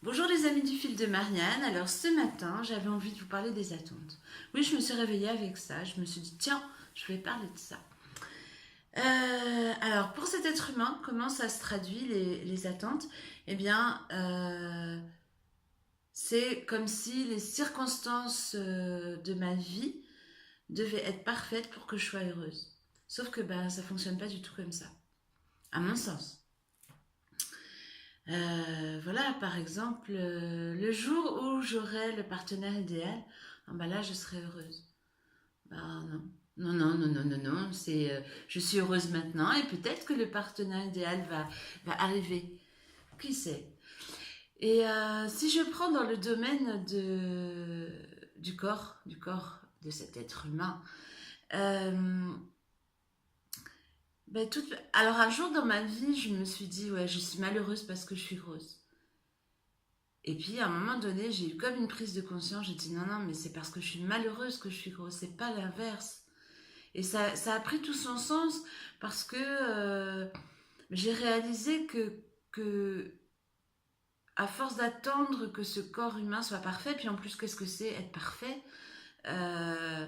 Bonjour les amis du fil de Marianne. Alors ce matin, j'avais envie de vous parler des attentes. Oui, je me suis réveillée avec ça. Je me suis dit, tiens, je vais parler de ça. Alors pour cet être humain, comment ça se traduit les attentes? Eh bien, c'est comme si les circonstances de ma vie devaient être parfaites pour que je sois heureuse. Sauf que ben, ça fonctionne pas du tout comme ça, à mon sens. Voilà, par exemple, le jour où j'aurai le partenaire idéal, ah bah là, je serai heureuse. Bah non. Non, non, non, non, non, non, je suis heureuse maintenant et peut-être que le partenaire idéal va arriver. Qui sait? Et si je prends dans le domaine du corps de cet être humain, euh, alors un jour dans ma vie, je me suis dit, ouais, je suis malheureuse parce que je suis grosse. Et puis à un moment donné, j'ai eu comme une prise de conscience. J'ai dit non, non, mais c'est parce que je suis malheureuse que je suis grosse, c'est pas l'inverse. Et ça a pris tout son sens parce que j'ai réalisé que, à force d'attendre que ce corps humain soit parfait, puis en plus, qu'est-ce que c'est être parfait? euh,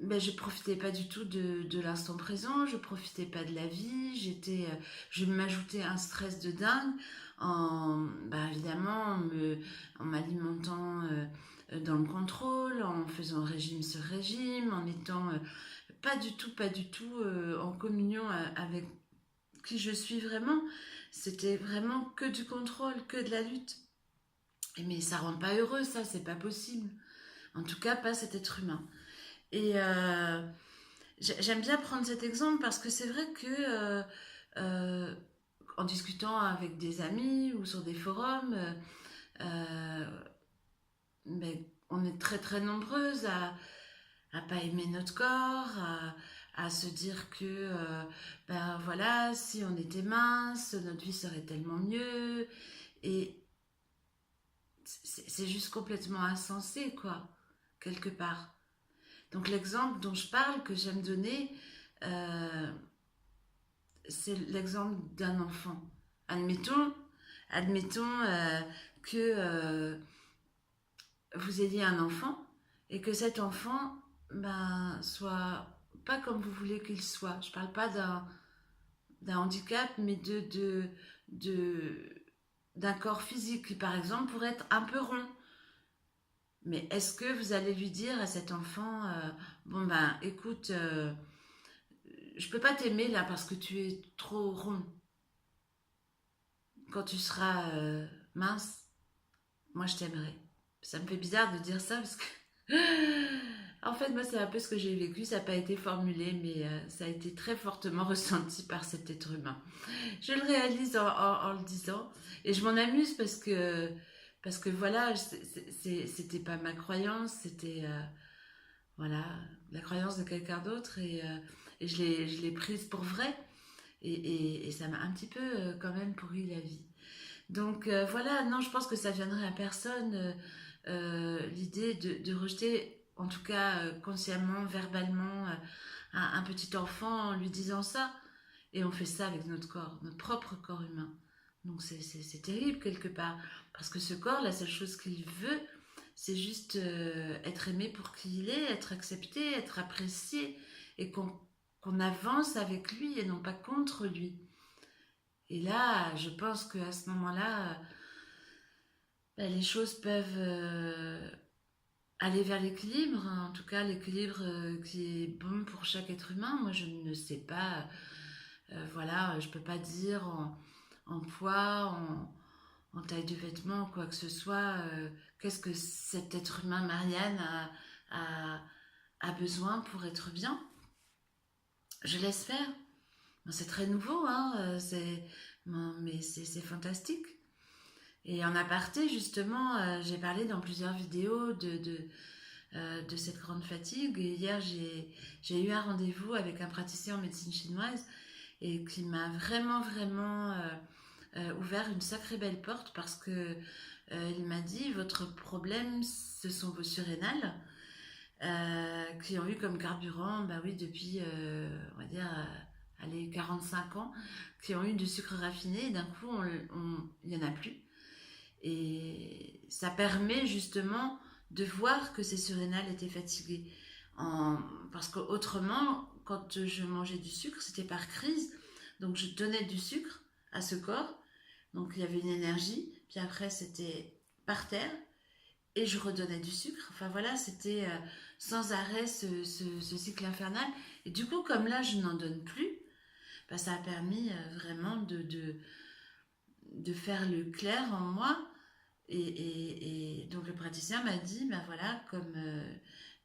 ben, je profitais pas du tout de l'instant présent, je profitais pas de la vie, je m'ajoutais un stress de dingue évidemment en m'alimentant dans le contrôle, en faisant régime sur régime, en étant pas du tout en communion avec qui je suis vraiment. C'était vraiment que du contrôle, que de la lutte. Mais ça rend pas heureux, ça, c'est pas possible. En tout cas, pas cet être humain. Et j'aime bien prendre cet exemple parce que c'est vrai que euh, en discutant avec des amis ou sur des forums, euh, ben, on est très très nombreuses à pas aimer notre corps, à se dire que ben voilà, si on était mince, notre vie serait tellement mieux. Et c'est juste complètement insensé, quoi, quelque part. Donc l'exemple dont je parle, que j'aime donner, euh, c'est l'exemple d'un enfant. Admettons, admettons que vous ayez un enfant et que cet enfant ben, soit pas comme vous voulez qu'il soit. Je parle pas d'un handicap, mais de- d'un corps physique qui, par exemple, pourrait être un peu rond. Mais est-ce que vous allez lui dire à cet enfant, bon ben, écoute, je peux pas t'aimer là parce que tu es trop rond. Quand tu seras mince, moi je t'aimerai. Ça me fait bizarre de dire ça parce que en fait, moi, c'est un peu ce que j'ai vécu. Ça n'a pas été formulé, mais ça a été très fortement ressenti par cet être humain. Je le réalise en le disant. Et je m'en amuse parce que voilà, c'était pas ma croyance, c'était voilà, la croyance de quelqu'un d'autre. Et je l'ai prise pour vrai. Et ça m'a un petit peu quand même pourri la vie. Donc voilà, non, je pense que ça viendrait à personne l'idée de rejeter, en tout cas consciemment, verbalement, un petit enfant en lui disant ça. Et on fait ça avec notre corps, notre propre corps humain. Donc c'est terrible quelque part. Parce que ce corps, la seule chose qu'il veut, c'est juste être aimé pour qui il est, être accepté, être apprécié, et qu'on avance avec lui et non pas contre lui. Et là, je pense qu'à ce moment-là, ben, les choses peuvent aller vers l'équilibre, hein. En tout cas l'équilibre qui est bon pour chaque être humain. Moi, je ne sais pas, voilà, je peux pas dire en poids, en taille de vêtements, quoi que ce soit, qu'est-ce que cet être humain, Marianne, a, a besoin pour être bien. Je laisse faire. Bon, c'est très nouveau, hein, bon, mais c'est fantastique. Et en aparté, justement, j'ai parlé dans plusieurs vidéos de cette grande fatigue. Et hier, j'ai eu un rendez-vous avec un praticien en médecine chinoise et qui m'a vraiment, vraiment ouvert une sacrée belle porte parce que il m'a dit votre problème, ce sont vos surrénales qui ont eu comme carburant, bah oui, depuis, on va dire, allez, 45 ans, qui ont eu du sucre raffiné et d'un coup, il n'y en a plus. Et ça permet justement de voir que ces surrénales étaient fatiguées. Parce qu'autrement, quand je mangeais du sucre, c'était par crise. Donc je donnais du sucre à ce corps. Donc il y avait une énergie. Puis après, c'était par terre. Et je redonnais du sucre. Enfin voilà, c'était sans arrêt ce cycle infernal. Et du coup, comme là, je n'en donne plus, bah, ça a permis vraiment de faire le clair en moi. Et donc le praticien m'a dit, ben voilà, comme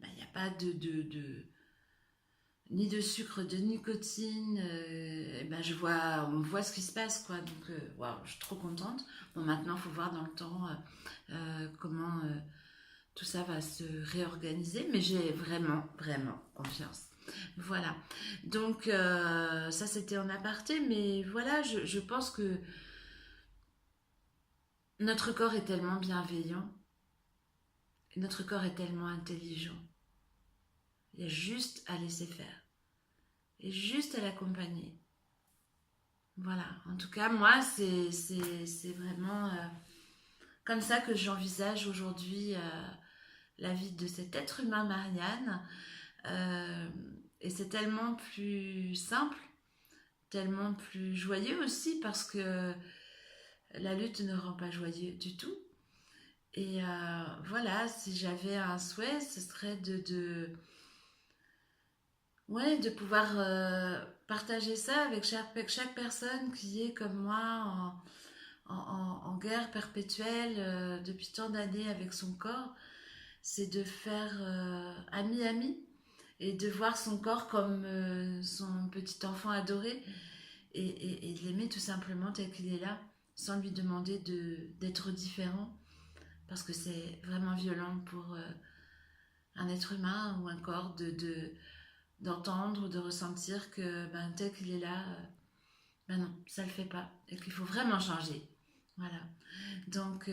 il n'y a pas ni de sucre, de nicotine, et ben on voit ce qui se passe, quoi. Donc, waouh, je suis trop contente. Bon, maintenant, il faut voir dans le temps comment tout ça va se réorganiser, mais j'ai vraiment, vraiment confiance. Voilà. Donc, ça, c'était en aparté, mais voilà, je pense que notre corps est tellement bienveillant, notre corps est tellement intelligent. Il y a juste à laisser faire et juste à l'accompagner. Voilà. En tout cas, moi, c'est vraiment comme ça que j'envisage aujourd'hui la vie de cet être humain, Marianne. Euh, et c'est tellement plus simple, tellement plus joyeux aussi, parce que la lutte ne rend pas joyeux du tout. Et voilà, si j'avais un souhait, ce serait ouais, de pouvoir partager ça avec chaque personne qui est comme moi en guerre perpétuelle depuis tant d'années avec son corps. C'est de faire ami-ami et de voir son corps comme son petit enfant adoré et de l'aimer tout simplement tel qu'il est là, sans lui demander d'être différent, parce que c'est vraiment violent pour un être humain ou un corps d'entendre ou de ressentir que ben, tel qu'il est là, ben non, ça le fait pas et qu'il faut vraiment changer. Voilà. Donc,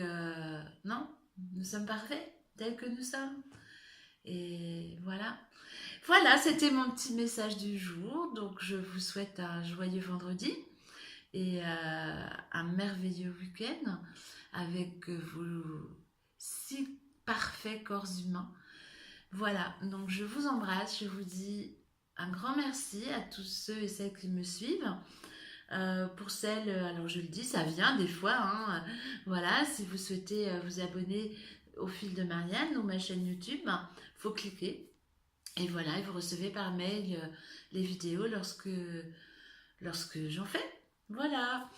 non, nous sommes parfaits tels que nous sommes. Et voilà. Voilà, c'était mon petit message du jour. Donc, je vous souhaite un joyeux vendredi et un merveilleux week-end avec vos si parfaits corps humains. Voilà, donc je vous embrasse, je vous dis un grand merci à tous ceux et celles qui me suivent. Pour celles, alors je le dis, ça vient des fois, hein, voilà, si vous souhaitez vous abonner au fil de Marianne ou ma chaîne YouTube, il faut cliquer. Et voilà, et vous recevez par mail les vidéos lorsque j'en fais. Voilà,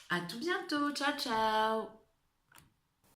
à tout bientôt, ciao ciao.